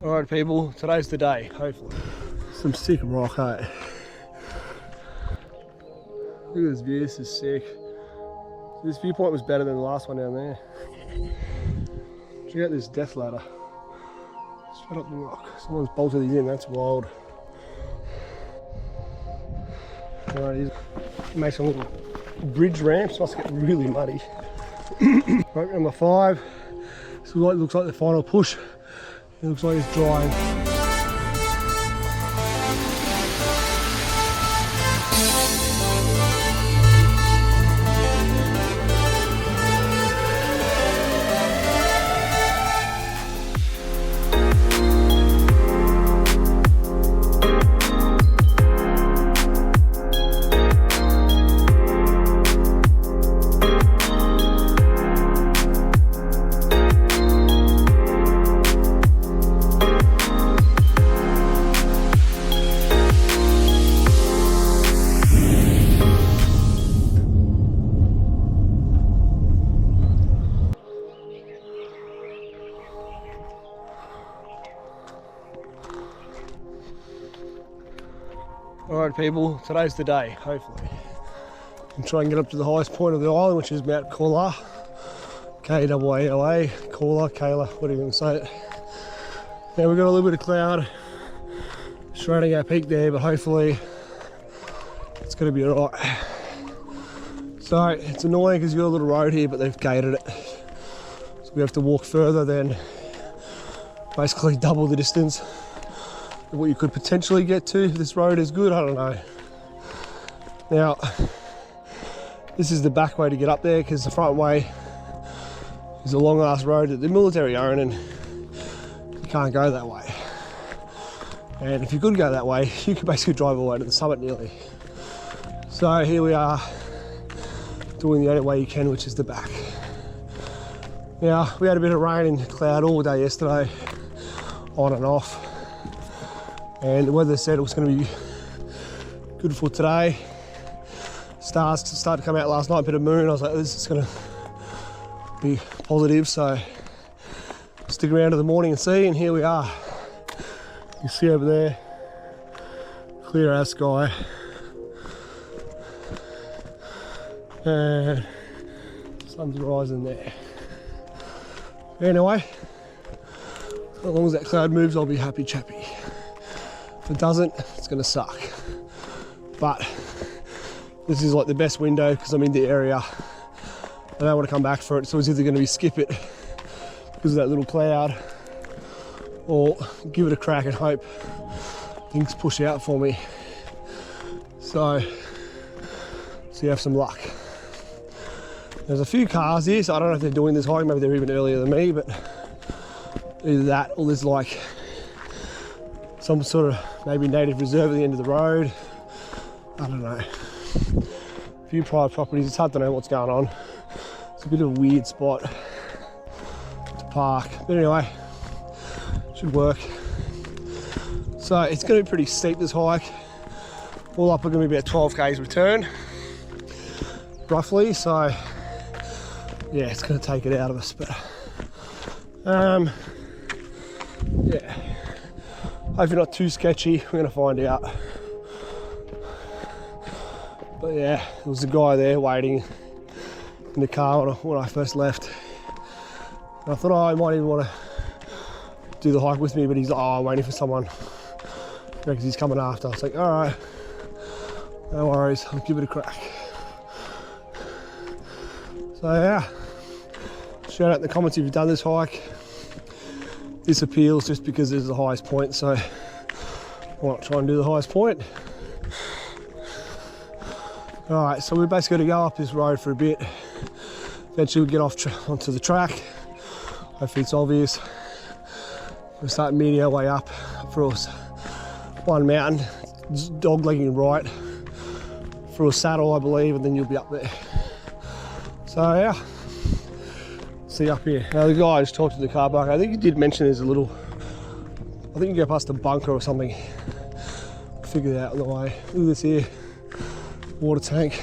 Alright people, today's the day, hopefully. Some sick rock, hey? Look at this view, this is sick. This viewpoint was better than the last one down there. Check out this death ladder. Straight up the rock. Someone's bolted these in, that's wild. Alright, makes some little bridge ramps, must get really muddy. Rope number 5. This looks like the final push. It looks like it's drying. Alright people, today's the day, hopefully. And try and get up to the highest point of the island, which is Mt Kaʻala. K-A-A-L-A, Kaʻala, whatever you want to say it. Now we've got a little bit of cloud shrouding our peak there, but hopefully it's going to be alright. So it's annoying because you've got a little road here, but they've gated it. So we have to walk further than basically double the distance what you could potentially get to if this road is good, I don't know. Now, this is the back way to get up there because the front way is a long ass road that the military own and you can't go that way. And if you could go that way, you could basically drive all the way to the summit nearly. So here we are doing the only way you can, which is the back. Now, we had a bit of rain and cloud all day yesterday, on and off. And the weather said it was going to be good for today. Stars started to come out last night, a bit of moon. I was like, this is going to be positive, so stick around to the morning and see, and here we are. You see over there, clear as sky. And sun's rising there. Anyway, as long as that cloud moves, I'll be happy chappy. If it doesn't, it's going to suck. But this is like the best window because I'm in the area. I don't want to come back for it, so it's either going to be skip it because of that little cloud, or give it a crack and hope things push out for me. So you have some luck. There's a few cars here, so I don't know if they're doing this hike, maybe they're even earlier than me, but either that or there's like some sort of maybe native reserve at the end of the road. I don't know. A few private properties, it's hard to know what's going on. It's a bit of a weird spot to park. But anyway, should work. So it's going to be pretty steep, this hike. All up, we're going to be about 12 k's return, roughly. So yeah, it's going to take it out of us. But yeah. Hopefully not too sketchy, we're going to find out. But yeah, there was a guy there waiting in the car when I first left. And I thought, oh, I might even want to do the hike with me, but he's like, oh, I'm waiting for someone because he's coming after. I was like, all right, no worries, I'll give it a crack. So yeah, shout out in the comments if you've done this hike. This appeals just because it's the highest point, so why not try and do the highest point? Alright, so we're basically going to go up this road for a bit. Eventually we'll get off onto the track. Hopefully it's obvious. We'll start meeting our way up across one mountain, dog-legging right, through a saddle I believe, and then you'll be up there. So yeah. See up here. Now the guy I just talked to the car park, I think he did mention there's a little, I think you go past a bunker or something. Figure that out on the way. Look at this here, water tank,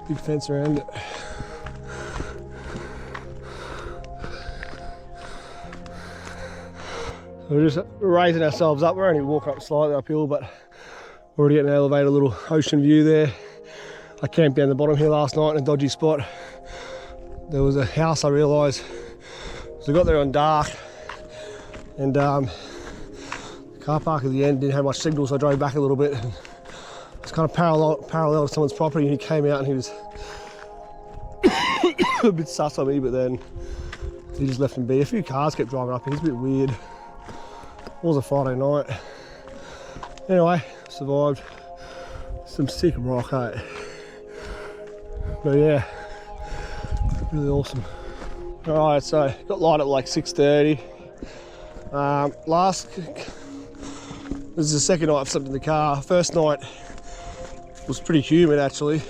big fence around it. We're just raising ourselves up. We're only walking up slightly uphill, but we're already getting an elevated little ocean view there. I camped down the bottom here last night in a dodgy spot. There was a house, I realised. So I got there on dark, and the car park at the end didn't have much signal, so I drove back a little bit. And it's kind of parallel to someone's property, and he came out and he was a bit sus on me, but then he just left him be. A few cars kept driving up, it was a bit weird. It was a Friday night. Anyway, survived. Some sick rock, eh? But yeah, really awesome. Alright, so got light at like 6:30. This is the second night I've slept in the car. First night was pretty humid actually.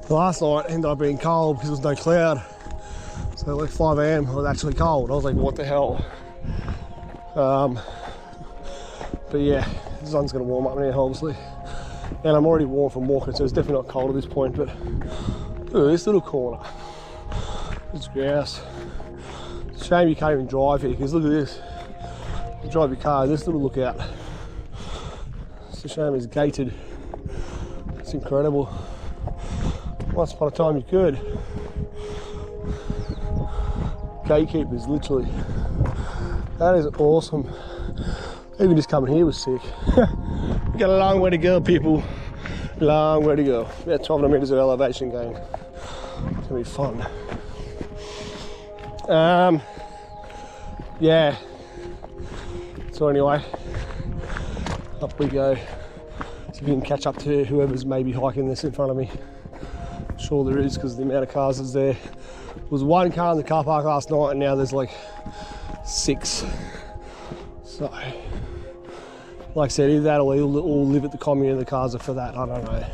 Last night ended up being cold because there was no cloud. So like 5 AM it was actually cold. I was like, what the hell? But yeah, the sun's gonna warm up now obviously. And I'm already warm from walking, so it's definitely not cold at this point, but look at this little corner. It's grouse. It's a shame you can't even drive here, because look at this. You drive your car, this little lookout. It's a shame it's gated. It's incredible. Once upon a time you could. Gatekeepers, literally. That is awesome. Even just coming here was sick. We got a long way to go, people. Long way to go. About 1200 meters of elevation gain. It's gonna be fun. Yeah. So anyway, up we go. See if we can catch up to whoever's maybe hiking this in front of me. I'm sure there is, because the amount of cars is there. There was one car in the car park last night, and now there's like 6. So, like I said, either that or they'll all live at the commune and the cars are for that. I don't know.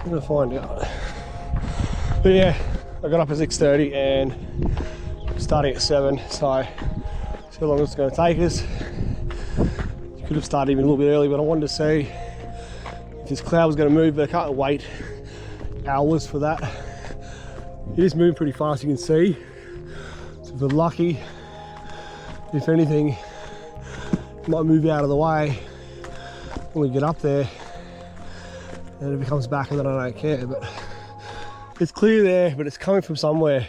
I'm gonna find out. But yeah, I got up at 6:30 and starting at 7, so see how long it's going to take us. Could have started even a little bit early, but I wanted to see if this cloud was going to move, but I can't wait hours for that. It is moving pretty fast, you can see. So if we're lucky, if anything, it might move out of the way when we get up there, and if it comes back, and then I don't care. But it's clear there, but it's coming from somewhere.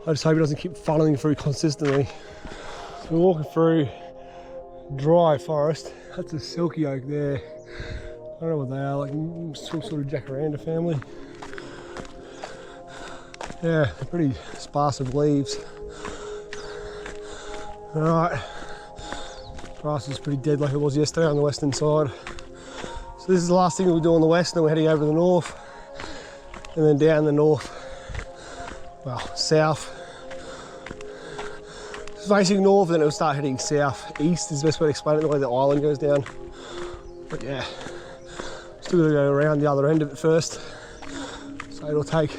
I just hope it doesn't keep funneling through consistently. So we're walking through dry forest. That's a silky oak there. I don't know what they are, like some sort of jacaranda family. Yeah, they're pretty sparse of leaves. Alright, grass is pretty dead like it was yesterday on the western side. So this is the last thing we'll do on the west, and then we're heading over to the north. And then down the north, well, south. It's facing north, then it'll start heading south. East is the best way to explain it, the way the island goes down. But yeah, still gotta go around the other end of it first. So it'll take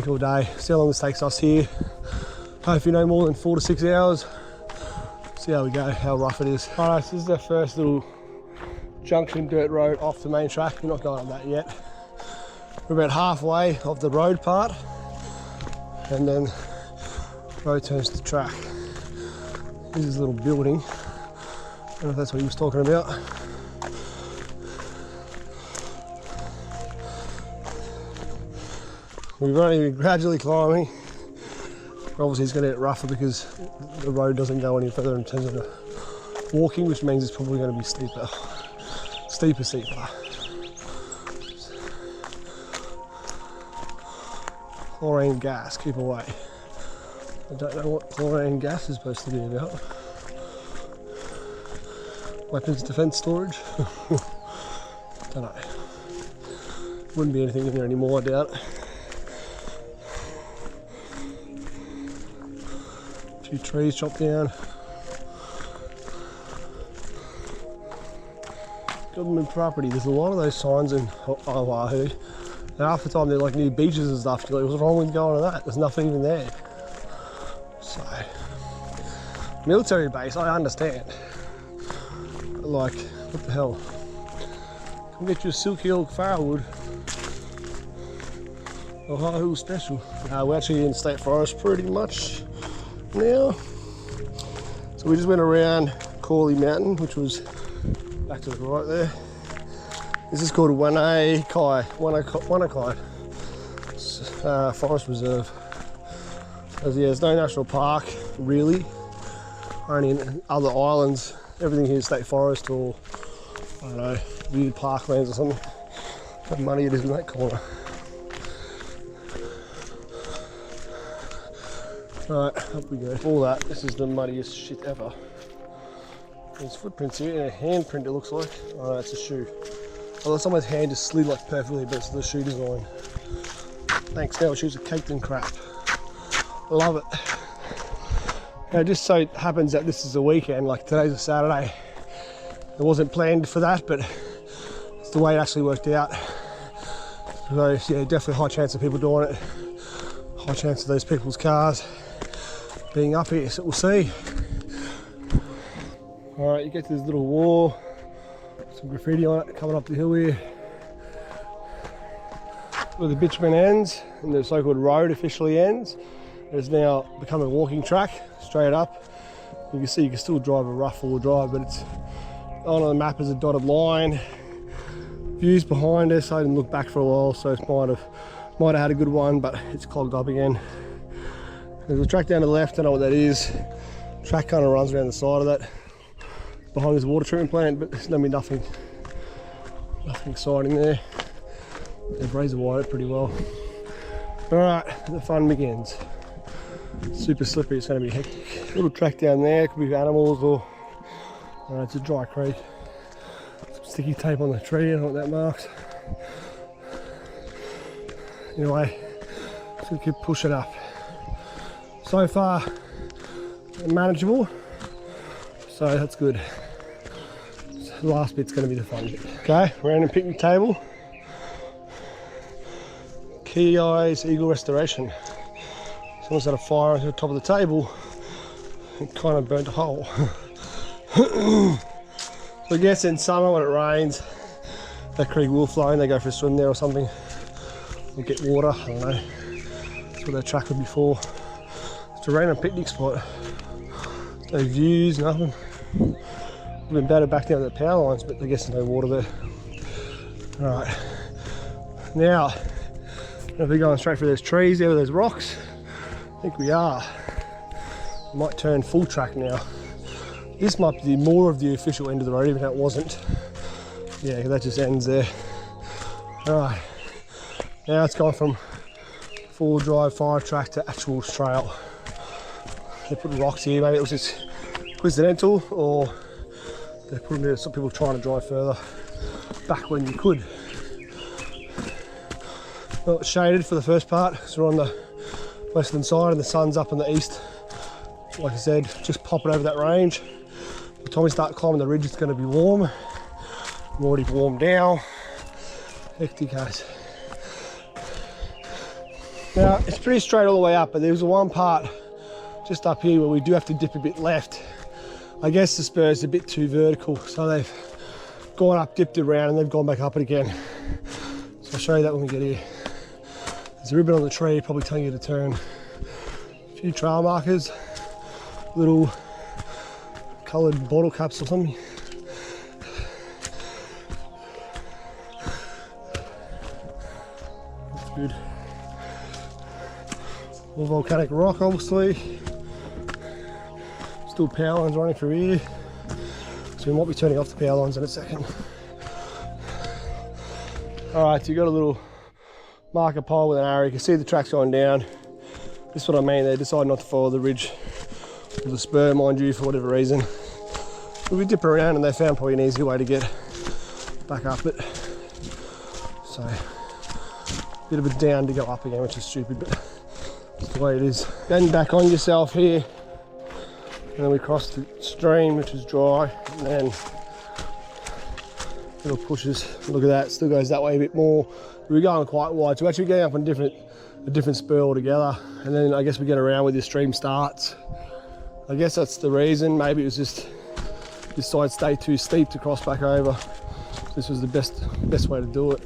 all day. See how long this takes us here. Hopefully no more than 4 to 6 hours. See how we go, how rough it is. Alright, so this is our first little junction dirt road off the main track. We're not going up that yet. We're about halfway of the road part, and then the road turns to track. This is a little building. I don't know if that's what he was talking about. We've only been gradually climbing. Obviously it's going to get rougher because the road doesn't go any further in terms of the walking, which means it's probably going to be steeper. Steeper. Chlorine gas, keep away. I don't know what chlorine gas is supposed to be about. Weapons defense storage? Don't know. Wouldn't be anything in there anymore, I doubt. A few trees chopped down. Government property. There's a lot of those signs in Oahu. And half the time they're like near beaches and stuff. You're like, what's wrong with going to that? There's nothing even there. So, military base, I understand. But like, what the hell? Come get your silky oak firewood. Oahu special. We're actually in state forest pretty much now. So we just went around Kaʻala Mountain, which was back to the right there. This is called Waikikibeach Forest Reserve. As yeah, there's no national park really, only in other islands. Everything here is state forest or I don't know, weird parklands or something. How muddy it is in that corner. Right, up we go. All that, this is the muddiest shit ever. There's footprints here and a handprint it looks like. Oh no, it's a shoe. Although someone's hand just slid like perfectly, but it's the shoe design. Thanks, now shoes are caked in crap. Love it. Now, it just so happens that this is a weekend, like today's a Saturday. It wasn't planned for that, but it's the way it actually worked out. So yeah, definitely high chance of people doing it. High chance of those people's cars being up here, so we'll see. All right, you get to this little wall, some graffiti on it coming up the hill here. Where the bitumen ends and the so-called road officially ends. It's now become a walking track straight up. You can see you can still drive a rough four-wheel drive, but it's on the map as a dotted line. Views behind us. I didn't look back for a while, so it might have had a good one, but it's clogged up again. There's a track down to the left. I don't know what that is. Track kind of runs around the side of that. Behind this water treatment plant, but there's gonna be nothing exciting there. They've razor wired it pretty well. All right, the fun begins. Super slippery, it's going to be hectic. Little track down there, could be animals or it's a dry creek. Some sticky tape on the tree, I don't know what that marks. Anyway, just going to keep pushing up. So far, manageable, so that's good. The last bit's going to be the fun bit. Okay, random picnic table. Key Eyes Eagle Restoration. Someone's had a fire on the top of the table and kind of burnt a hole. So I guess in summer when it rains, that creek will flow and they go for a swim there or something. Or get water, I don't know. That's what that track would be for. It's a random picnic spot. No views, nothing. I've been better back down to the power lines, but I guess there's no water there. Alright. Now, if we're going straight for those trees there with those rocks, I think we are. We might turn full track now. This might be more of the official end of the road, even though it wasn't. Yeah, that just ends there. Alright, now it's gone from full drive fire track to actual trail. They put rocks here, maybe it was just coincidental, or they put them there so people trying to drive further back when you could. Well, it's shaded for the first part, so we're on the western side and the sun's up in the east. Like I said, just pop it over that range. By the time we start climbing the ridge, it's going to be warm. I'm already warmed now. Hectic guys. Now, it's pretty straight all the way up, but there's one part just up here where we do have to dip a bit left. I guess the spur's a bit too vertical, so they've gone up, dipped it around, and they've gone back up it again. So I'll show you that when we get here. There's a ribbon on the tree probably telling you to turn. A few trail markers, little coloured bottle caps or something. That's good. All volcanic rock obviously. Still power lines running through here. So we might be turning off the power lines in a second. Alright, so you got a little marker pole with an arrow. You can see the track's going down. This is what I mean, they decided not to follow the ridge or the spur, mind you, for whatever reason. We dip around and they found probably an easy way to get back up it. So, bit of a down to go up again, which is stupid, but it's the way it is. Then back on yourself here, and then we cross the stream, which is dry, and then little pushes. Look at that, still goes that way a bit more. We're going quite wide, so we're actually getting up on a different spur altogether, and then I guess we get around where the stream starts. I guess that's the reason. Maybe it was just this side stayed too steep to cross back over. This was the best way to do it.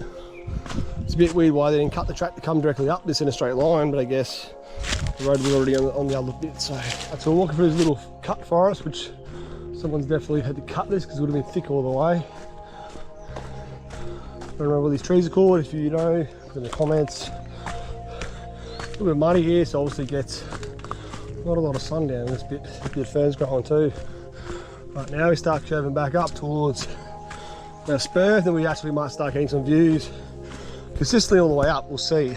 It's a bit weird why they didn't cut the track to come directly up this in a straight line, but I guess The road was already on the other bit, so we're walking through this little cut forest, which someone's definitely had to cut this because it would have been thick all the way. I don't know what these trees are called. If you know, put in the comments. A little bit muddy here, so obviously gets not a lot of sun down this bit. A bit of ferns growing too. Right, now we start curving back up towards our spur, then we actually might start getting some views consistently all the way up. We'll see.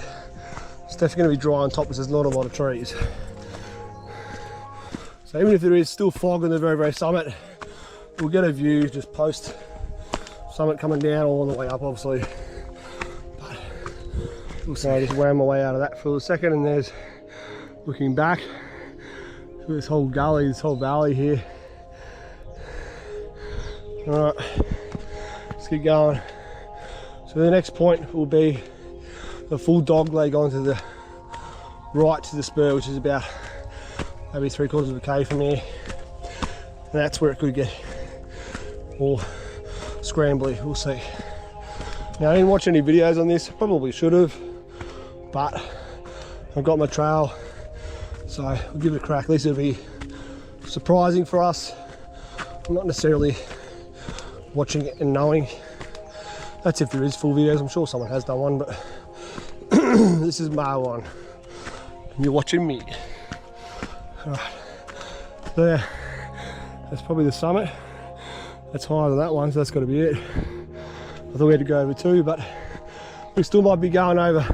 It's definitely going to be dry on top because there's not a lot of trees. So even if there is still fog on the very, very summit, we'll get a view just post summit coming down all the way up, obviously. But we'll see. I just wham my way out of that for a second, and there's looking back to this whole gully, this whole valley here. All right, let's keep going. So the next point will be the full dog leg onto the right to the spur, which is about maybe 3/4 of a K from here. And that's where it could get more scrambly, we'll see. Now, I didn't watch any videos on this, probably should have, but I've got my trail, so we'll give it a crack. At least it'll be surprising for us. I'm not necessarily watching it and knowing. That's if there is full videos. I'm sure someone has done one, but this is my one. You're watching me. Alright. So yeah, that's probably the summit. That's higher than that one, so that's got to be it. I thought we had to go over 2, but we still might be going over.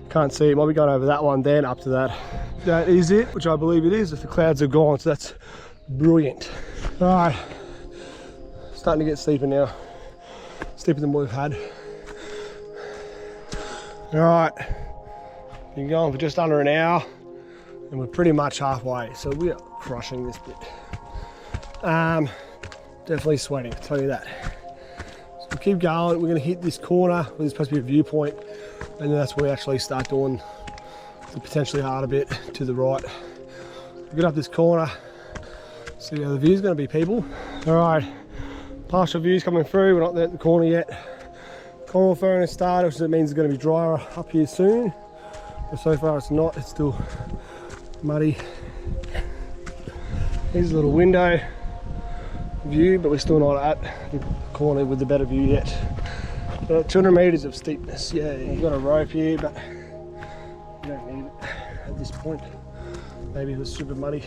Can't see it. Might be going over that one, then up to that. That is it, which I believe it is. If the clouds are gone, so that's brilliant. Alright. Starting to get steeper now. Steeper than what we've had. Alright. Been going for just under an hour and we're pretty much halfway, so we are crushing this bit. Definitely sweating, I'll tell you that. So we'll keep going. We're going to hit this corner where there's supposed to be a viewpoint, and then that's where we actually start doing the potentially harder bit to the right. We'll get up this corner, see how the view's going to be, people. Alright. Partial views coming through, we're not there at the corner yet. Coral fern has started, which means it's going to be drier up here soon. But so far it's not, it's still muddy. Here's a little window view, but we're still not at the corner with the better view yet. 200 meters of steepness, yeah, you've got a rope here, but you don't need it at this point. Maybe it was super muddy.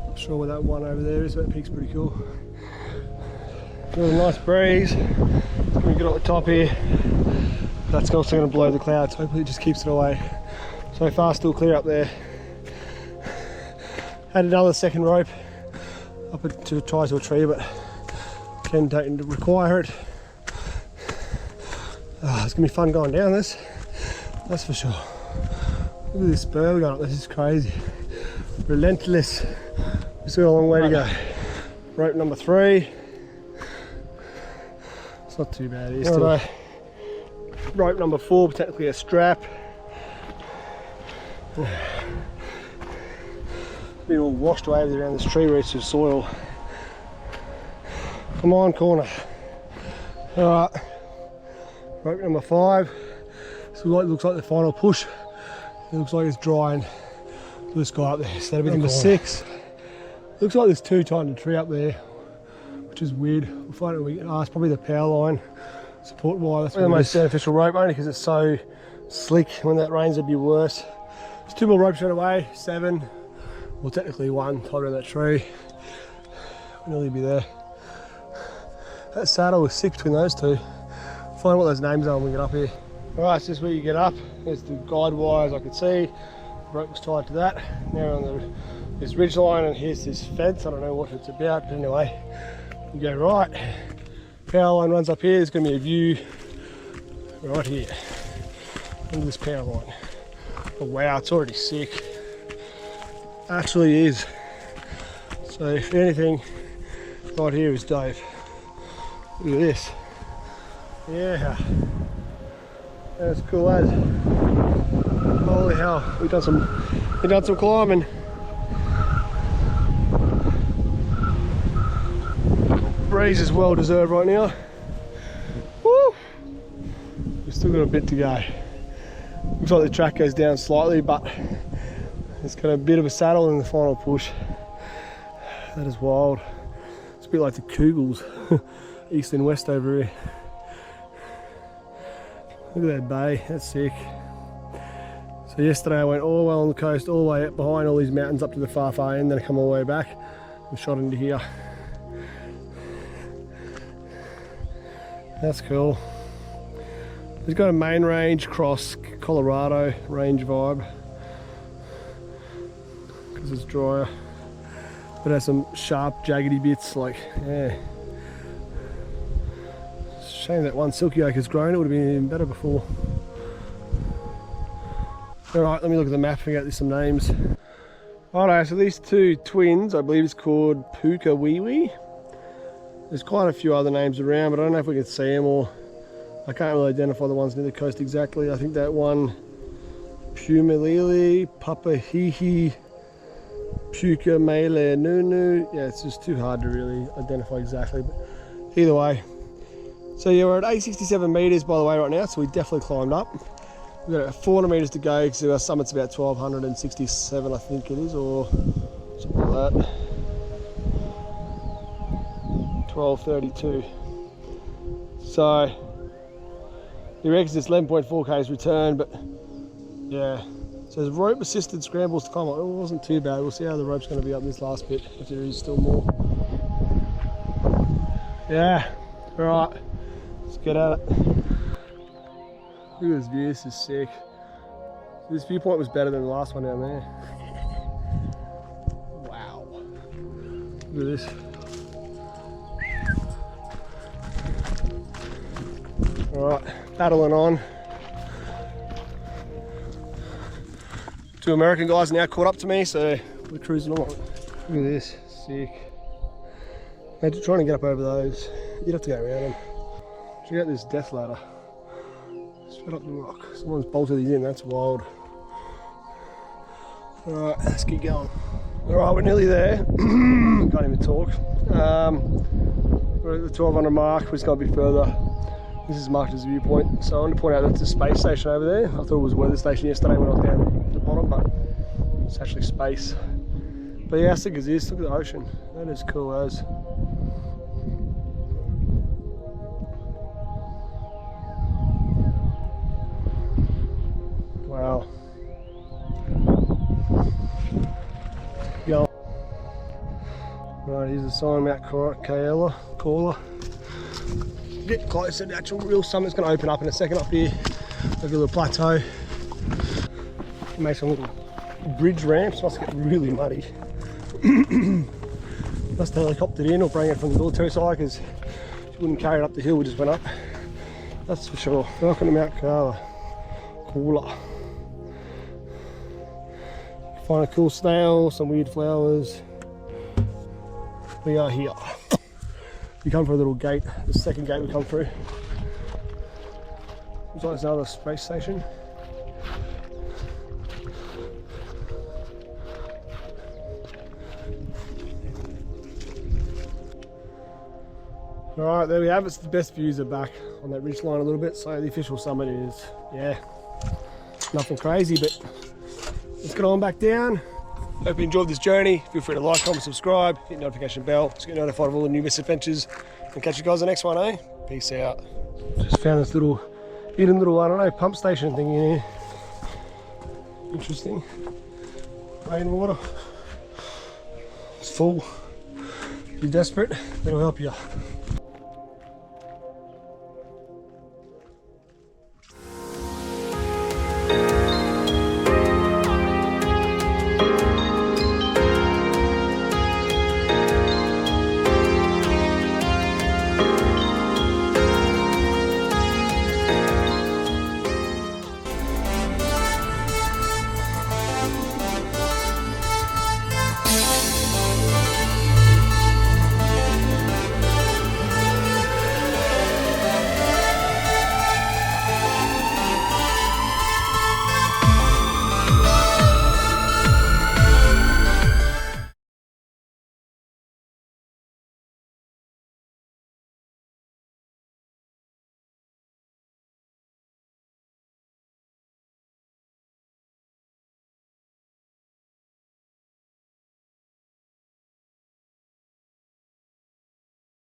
Not sure where that one over there is, that peak's pretty cool. Got a nice breeze. We get on the top here. That's also going to blow the clouds. Hopefully it just keeps it away. So far still clear up there. Had another second rope up to tie to a tree, but again don't require it. It's going to be fun going down this, that's for sure. Look at this spur we got up, this is crazy. Relentless. We've still got a long way to go. Rope number 3. It's not too bad, it's still. Rope number 4, technically a strap. Been all washed away around this tree roots of soil. Come on, corner. Alright. Rope number 5. So looks like the final push. It looks like it's drying. This guy up there. So that'll be number 6. Looks like there's 2 tied in the tree up there, which is weird. We'll find out. It's probably the power line support wire. That's the most beneficial rope, only because it's so slick. When that rains, it'd be worse. There's 2 more ropes right away. 7. Well, technically 1 tied around that tree. We'll nearly be there. That saddle was 6 between those 2. Find what those names are when we get up here. Alright, so this is where you get up. There's the guide wires I could see. The rope was tied to that. Now on this ridge line, and here's this fence. I don't know what it's about, but anyway, you go right. Power line runs up here. There's going to be a view right here under this power line. Oh wow, it's already sick. Actually is. So if anything, right here is Dave. Look at this. Yeah, that's cool as. Holy hell, we've done some climbing. Breeze is well deserved right now. Woo! We've still got a bit to go. Looks like the track goes down slightly, but it's got a bit of a saddle in the final push. That is wild. It's a bit like the Kugels, east and west over here. Look at that bay, that's sick. So yesterday I went all the way on the coast, all the way up behind all these mountains up to the far end, then I come all the way back and shot into here. That's cool. It's got a main range cross Colorado range vibe because it's drier, but it has some sharp jaggedy bits, like, yeah. It's a shame that one silky oak has grown, it would have been even better before. Alright, let me look at the map and get some names. Alright, so these two twins, I believe it's called Puka-Wiwi. There's quite a few other names around, but I don't know if we can see them, or I can't really identify the ones near the coast exactly. I think that one, Pumalili, Papahihi, Puka Mele Nunu. Yeah, it's just too hard to really identify exactly, but either way. So yeah, we're at 867 meters by the way right now, so we definitely climbed up. We've got 400 meters to go because our summit's about 1267, I think it is, or something like that. 1232. So he reckons it's 11.4 k's return, but yeah. So there's rope assisted scrambles to climb up. It wasn't too bad. We'll see how the rope's going to be up this last bit, if there is still more. Yeah, alright, let's get at it. Look at this view, this is sick. This viewpoint was better than the last one down there. Wow. Look at this. Alright, battling on. Two American guys now caught up to me, so we're cruising along. Look at this, sick. Imagine trying to get up over those. You'd have to go around them. Check out this death ladder. Straight up the rock. Someone's bolted these in, that's wild. Alright, let's keep going. Alright, we're nearly there. Can't even talk. We're at the 1200 mark, we're just going a bit further. This is marked as a viewpoint. So I want to point out that's a space station over there. I thought it was a weather station yesterday when I was down at the bottom, but it's actually space. But yeah, how sick is this? Look at the ocean. That is cool as. Wow. Go. Right, here's the sign, Mt Kaʻala. Get closer, the actual real summit's going to open up in a second up here. Like a little plateau. Make some little bridge ramps, must get really muddy. Must have helicoptered in or bring it from the military side because she wouldn't carry it up the hill, we just went up. That's for sure. Welcome to Mt Kaʻala. Cooler. Find a cool snail, some weird flowers. We are here. We come through a little gate, the second gate we come through. Looks like it's another space station. Alright, there we have it. It's the best views are back on that ridge line a little bit. So the official summit is, yeah, nothing crazy, but let's get on back down. Hope you enjoyed this journey. Feel free to like, comment, subscribe, hit the notification bell to get notified of all the new misadventures. And catch you guys on the next one, eh? Peace out. Just found this little, hidden little, I don't know, pump station thing in here. Interesting. Rainwater. It's full. If you're desperate, it'll help you.